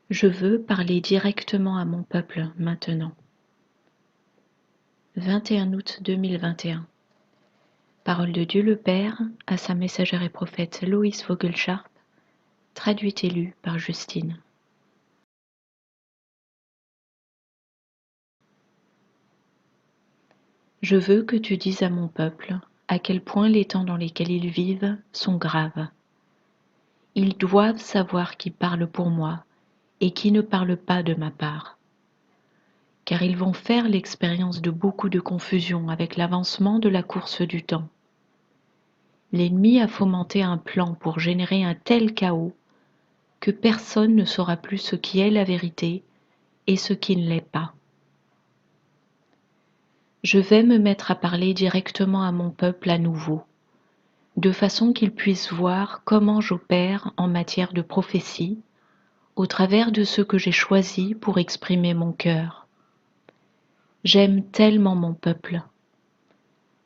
Je veux parler directement à mon peuple maintenant. 21 août 2021. Parole de Dieu le Père à sa messagère et prophète Loïs Vogelcharp, traduite et lue par Justine. Je veux que tu dises à mon peuple à quel point les temps dans lesquels ils vivent sont graves. Ils doivent savoir qui parle pour moi et qui ne parle pas de ma part. Car ils vont faire l'expérience de beaucoup de confusion avec l'avancement de la course du temps. L'ennemi a fomenté un plan pour générer un tel chaos que personne ne saura plus ce qui est la vérité et ce qui ne l'est pas. Je vais me mettre à parler directement à mon peuple à nouveau, de façon qu'il puisse voir comment j'opère en matière de prophétie, au travers de ce que j'ai choisi pour exprimer mon cœur. J'aime tellement mon peuple.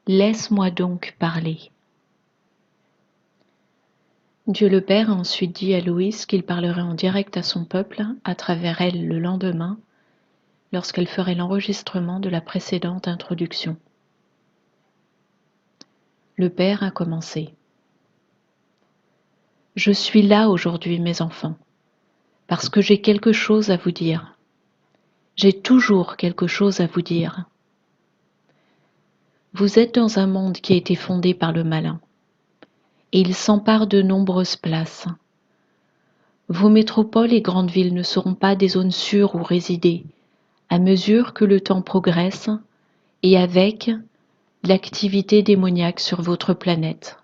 Laisse-moi donc parler. Dieu le Père a ensuite dit à Loïs qu'il parlerait en direct à son peuple à travers elle le lendemain, lorsqu'elle ferait l'enregistrement de la précédente introduction. Le Père a commencé. Je suis là aujourd'hui, mes enfants, parce que j'ai quelque chose à vous dire. J'ai toujours quelque chose à vous dire. Vous êtes dans un monde qui a été fondé par le malin, et il s'empare de nombreuses places. Vos métropoles et grandes villes ne seront pas des zones sûres où résider, à mesure que le temps progresse, et avec l'activité démoniaque sur votre planète.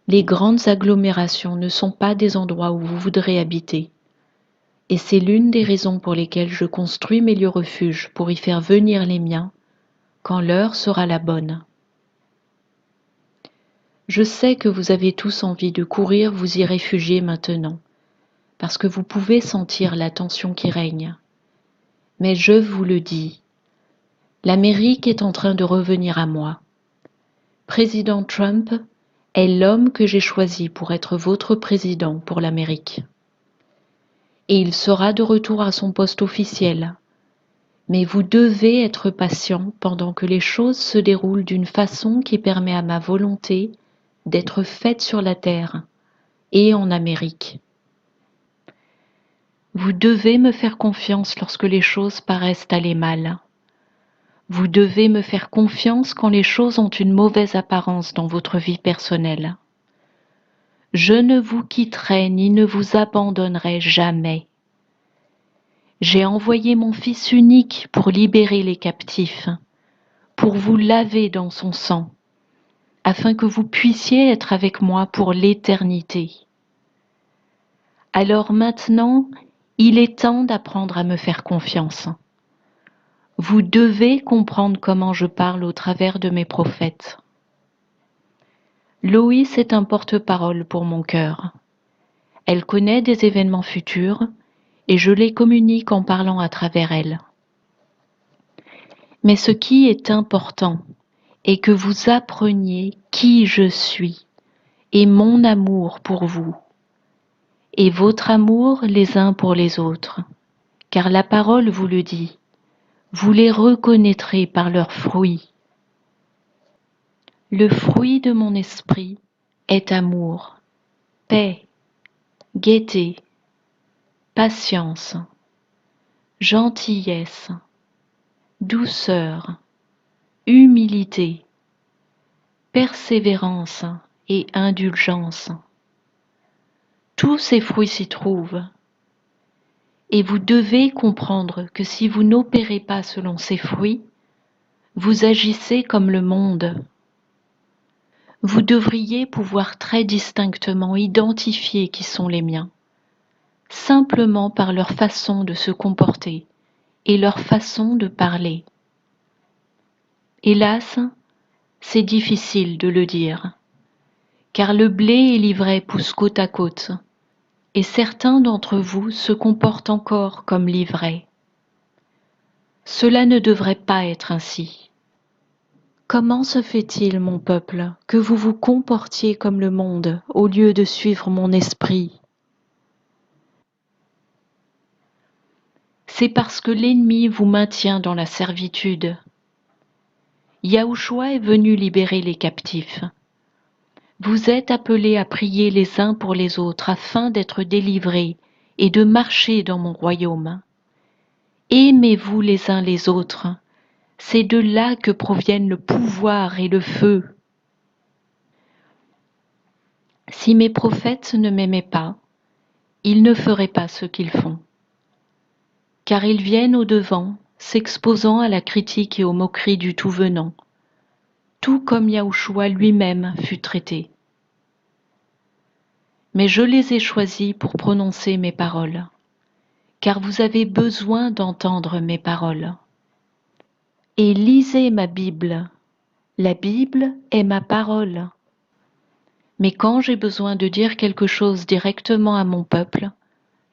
Les grandes agglomérations ne sont pas des endroits où vous voudrez habiter, et c'est l'une des raisons pour lesquelles je construis mes lieux refuges pour y faire venir les miens quand l'heure sera la bonne. Je sais que vous avez tous envie de courir vous y réfugier maintenant, parce que vous pouvez sentir la tension qui règne. Mais je vous le dis, l'Amérique est en train de revenir à moi. Président Trump est l'homme que j'ai choisi pour être votre président pour l'Amérique. Et il sera de retour à son poste officiel. Mais vous devez être patient pendant que les choses se déroulent d'une façon qui permet à ma volonté d'être faite sur la terre et en Amérique. Vous devez me faire confiance lorsque les choses paraissent aller mal. Vous devez me faire confiance quand les choses ont une mauvaise apparence dans votre vie personnelle. Je ne vous quitterai ni ne vous abandonnerai jamais. J'ai envoyé mon Fils unique pour libérer les captifs, pour vous laver dans son sang, afin que vous puissiez être avec moi pour l'éternité. Alors maintenant, il est temps d'apprendre à me faire confiance. Vous devez comprendre comment je parle au travers de mes prophètes. Loïs est un porte-parole pour mon cœur. Elle connaît des événements futurs et je les communique en parlant à travers elle. Mais ce qui est important est que vous appreniez qui je suis et mon amour pour vous, et votre amour les uns pour les autres, car la parole vous le dit, vous les reconnaîtrez par leurs fruits. Le fruit de mon esprit est amour, paix, gaieté, patience, gentillesse, douceur, humilité, persévérance et indulgence. Tous ces fruits s'y trouvent. Et vous devez comprendre que si vous n'opérez pas selon ces fruits, vous agissez comme le monde. Vous devriez pouvoir très distinctement identifier qui sont les miens, simplement par leur façon de se comporter et leur façon de parler. Hélas, c'est difficile de le dire, car le blé et l'ivraie poussent côte à côte, et certains d'entre vous se comportent encore comme l'ivraie. Cela ne devrait pas être ainsi. Comment se fait-il, mon peuple, que vous vous comportiez comme le monde au lieu de suivre mon esprit? c'est parce que l'ennemi vous maintient dans la servitude. Yahushua est venu libérer les captifs. Vous êtes appelés à prier les uns pour les autres afin d'être délivrés et de marcher dans mon royaume. Aimez-vous les uns les autres. C'est de là que proviennent le pouvoir et le feu. Si mes prophètes ne m'aimaient pas, ils ne feraient pas ce qu'ils font. Car ils viennent au-devant, s'exposant à la critique et aux moqueries du tout venant, tout comme Yahushua lui-même fut traité. Mais je les ai choisis pour prononcer mes paroles, car vous avez besoin d'entendre mes paroles. Et lisez ma Bible. La Bible est ma parole. Mais quand j'ai besoin de dire quelque chose directement à mon peuple,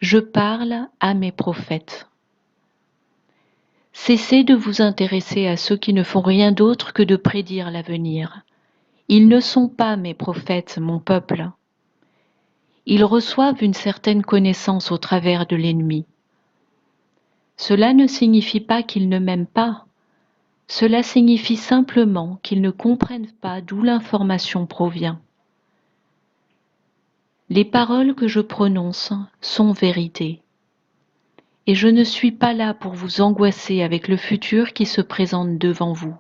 je parle à mes prophètes. Cessez de vous intéresser à ceux qui ne font rien d'autre que de prédire l'avenir. Ils ne sont pas mes prophètes, mon peuple. Ils reçoivent une certaine connaissance au travers de l'ennemi. Cela ne signifie pas qu'ils ne m'aiment pas. Cela signifie simplement qu'ils ne comprennent pas d'où l'information provient. Les paroles que je prononce sont vérité. Et je ne suis pas là pour vous angoisser avec le futur qui se présente devant vous.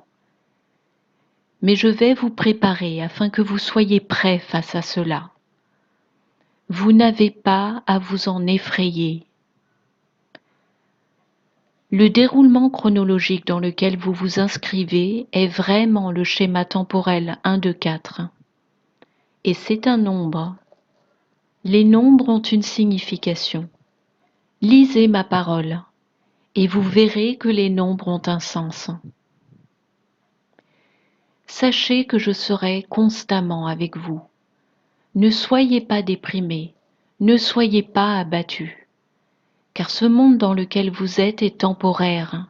Mais je vais vous préparer afin que vous soyez prêts face à cela. Vous n'avez pas à vous en effrayer. Le déroulement chronologique dans lequel vous vous inscrivez est vraiment le schéma temporel 1, 2, 4. Et c'est un nombre. Les nombres ont une signification. Lisez ma parole, et vous verrez que les nombres ont un sens. Sachez que je serai constamment avec vous. Ne soyez pas déprimés, ne soyez pas abattus, car ce monde dans lequel vous êtes est temporaire.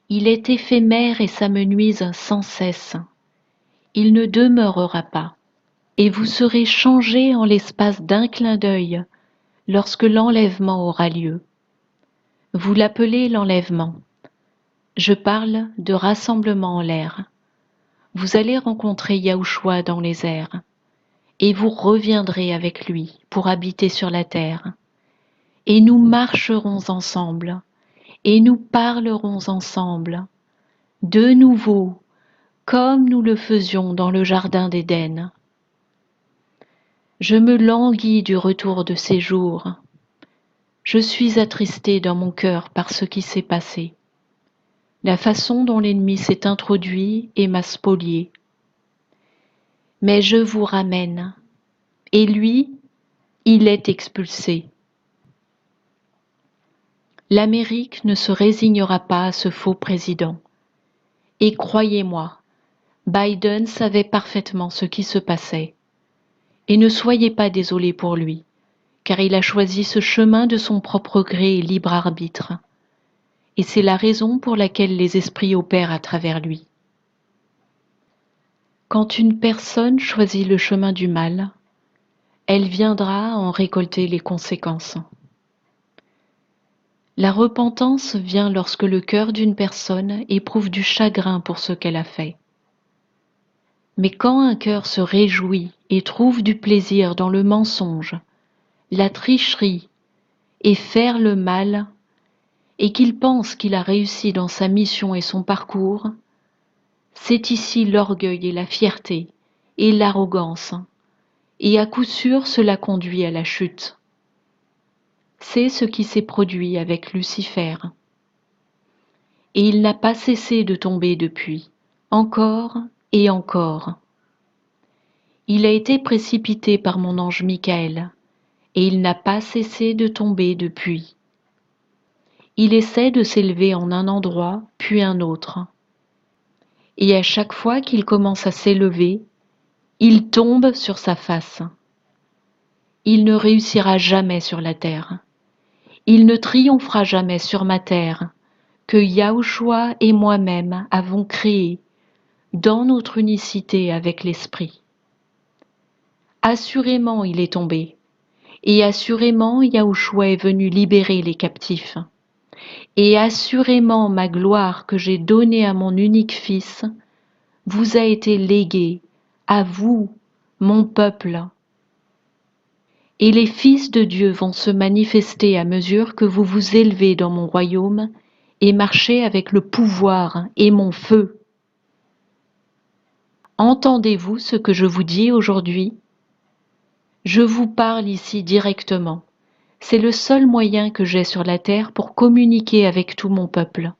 Il est éphémère et s'amenuise sans cesse. Il ne demeurera pas, et vous serez changés en l'espace d'un clin d'œil lorsque l'enlèvement aura lieu. Vous l'appelez l'enlèvement. Je parle de rassemblement en l'air. Vous allez rencontrer Yahushua dans les airs, et vous reviendrez avec lui pour habiter sur la terre. Et nous marcherons ensemble, et nous parlerons ensemble, de nouveau, comme nous le faisions dans le jardin d'Éden. Je me languis du retour de ces jours. Je suis attristé dans mon cœur par ce qui s'est passé, la façon dont l'ennemi s'est introduit et m'a spolié. Mais je vous ramène, et lui, il est expulsé. L'Amérique ne se résignera pas à ce faux président. Et croyez-moi, Biden savait parfaitement ce qui se passait. Et ne soyez pas désolés pour lui, car il a choisi ce chemin de son propre gré et libre arbitre. Et c'est la raison pour laquelle les esprits opèrent à travers lui. Quand une personne choisit le chemin du mal, elle viendra en récolter les conséquences. La repentance vient lorsque le cœur d'une personne éprouve du chagrin pour ce qu'elle a fait. Mais quand un cœur se réjouit et trouve du plaisir dans le mensonge, la tricherie et faire le mal, et qu'il pense qu'il a réussi dans sa mission et son parcours, c'est ici l'orgueil et la fierté et l'arrogance, et à coup sûr cela conduit à la chute. C'est ce qui s'est produit avec Lucifer. Et il n'a pas cessé de tomber depuis, encore et encore. Il a été précipité par mon ange Michael, et il n'a pas cessé de tomber depuis. Il essaie de s'élever en un endroit, puis un autre. Et à chaque fois qu'il commence à s'élever, il tombe sur sa face. Il ne réussira jamais sur la terre. Il ne triomphera jamais sur ma terre, que Yahushua et moi-même avons créée dans notre unicité avec l'Esprit. Assurément il est tombé, et assurément Yahushua est venu libérer les captifs. et assurément ma gloire que j'ai donnée à mon unique Fils vous a été léguée, à vous, mon peuple. Et les fils de Dieu vont se manifester à mesure que vous vous élevez dans mon royaume et marchez avec le pouvoir et mon feu. Entendez-vous ce que je vous dis aujourd'hui? Je vous parle ici directement. C'est le seul moyen que j'ai sur la terre pour communiquer avec tout mon peuple,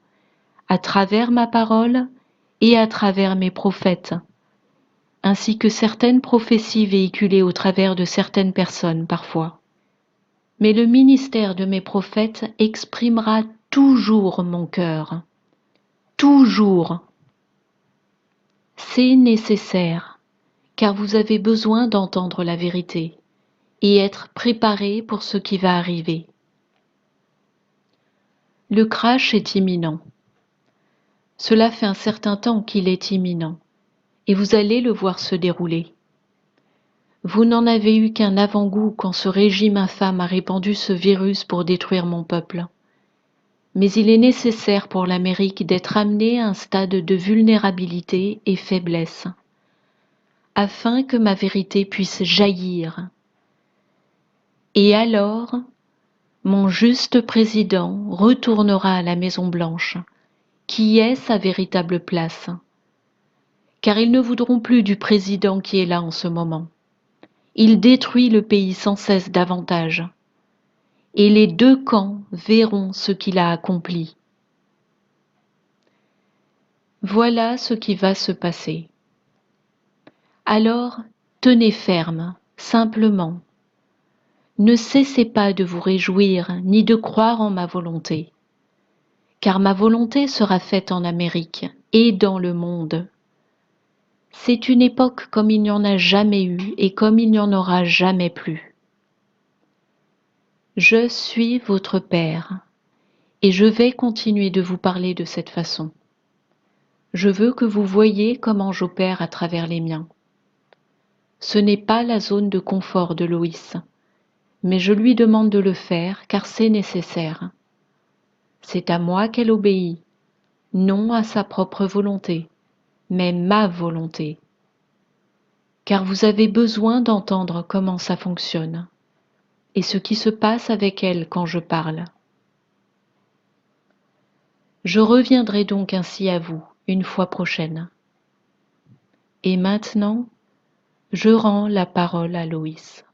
à travers ma parole et à travers mes prophètes, ainsi que certaines prophéties véhiculées au travers de certaines personnes parfois. Mais le ministère de mes prophètes exprimera toujours mon cœur. Toujours. C'est nécessaire, car vous avez besoin d'entendre la vérité et être préparé pour ce qui va arriver. Le crash est imminent. Cela fait un certain temps qu'il est imminent, et vous allez le voir se dérouler. Vous n'en avez eu qu'un avant-goût quand ce régime infâme a répandu ce virus pour détruire mon peuple. Mais il est nécessaire pour l'Amérique d'être amenée à un stade de vulnérabilité et faiblesse, afin que ma vérité puisse jaillir. Et alors, mon juste président retournera à la Maison-Blanche, qui est sa véritable place, car ils ne voudront plus du président qui est là en ce moment. Il détruit le pays sans cesse davantage, et les deux camps verront ce qu'il a accompli. Voilà ce qui va se passer. Alors, tenez ferme, simplement. Ne cessez pas de vous réjouir ni de croire en ma volonté, car ma volonté sera faite en Amérique et dans le monde. C'est une époque comme il n'y en a jamais eu et comme il n'y en aura jamais plus. Je suis votre Père, et je vais continuer de vous parler de cette façon. Je veux que vous voyiez comment j'opère à travers les miens. Ce n'est pas la zone de confort de Loïs, mais je lui demande de le faire car c'est nécessaire. C'est à moi qu'elle obéit, non à sa propre volonté, mais ma volonté. Car vous avez besoin d'entendre comment ça fonctionne et ce qui se passe avec elle quand je parle. Je reviendrai donc ainsi à vous une fois prochaine. Et maintenant, je rends la parole à Loïs.